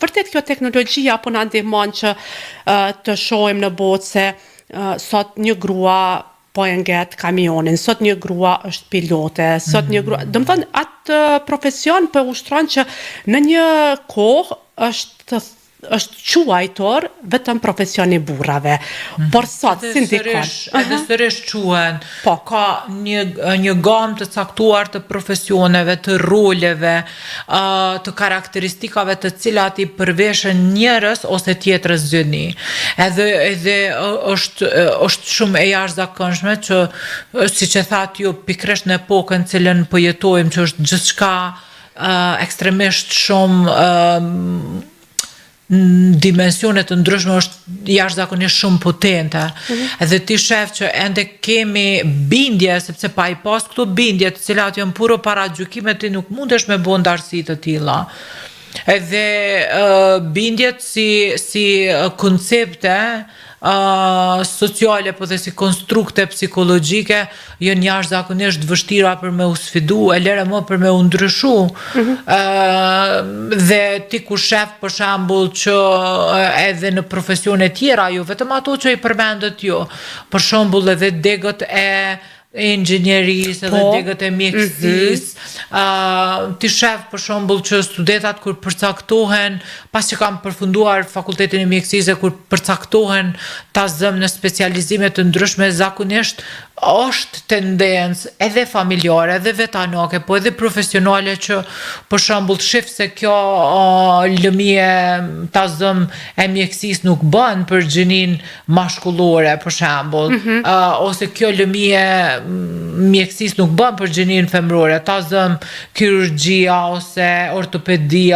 Vërtet kjo teknologjia po na ndihmon që të shohim në botë se sot një grua po e nget kamionin, sot një grua është pilote, sot një grua... Domethënë atë profesion po ushtron që në një kohë është quajtor vetëm profesioni burrave. Por sot si ndikon? Edhe sërish quhen. Po. Ka një gamë të caktuar të profesioneve, të roleve, të karakteristikave të cilat i përveshen njërës ose tjetrës gjëni. Edhe është shumë e jashtëzakonshme që, siç e thatë ju, pikërisht në epokën cilën po jetojmë, që është gjithçka ekstremisht shumë në dimensione të ndryshme është jashtëzakonisht shumë potente. Edhe ti shef që ende kemi bindje, sepse pa i pas këto bindje të cilat janë puro para gjykimit, ti nuk mundesh me bo ndarësi të tilla. Edhe bindjet si koncepte sociale, po dhe si konstrukte psikologjike, janë jashtëzakonisht vështira për me u sfidu, e lere më për me u ndryshu. Dhe ti ku shef, për shembull, që edhe në profesione tjera, jo vetëm ato që i përmendet jo, për shembull edhe degët e inxhinierisë edhe degët e mjekësisë. Ti shef për shembull që studentat kur përcaktohen, pas që kam përfunduar fakultetin e mjekësisë, kur përcaktohen ta zëm në specializime të ndryshme, zakonisht është tendencë edhe familjare, edhe vetanake, po edhe profesionale që për shembull shif se kjo lëmie ta zëm e mjekësisë nuk bën për gjinin mashkullore, për shembull, ose kjo lëmie mjekësisë nuk bën për gjinin femrore, ta zëm kirurgjia ose ortopedia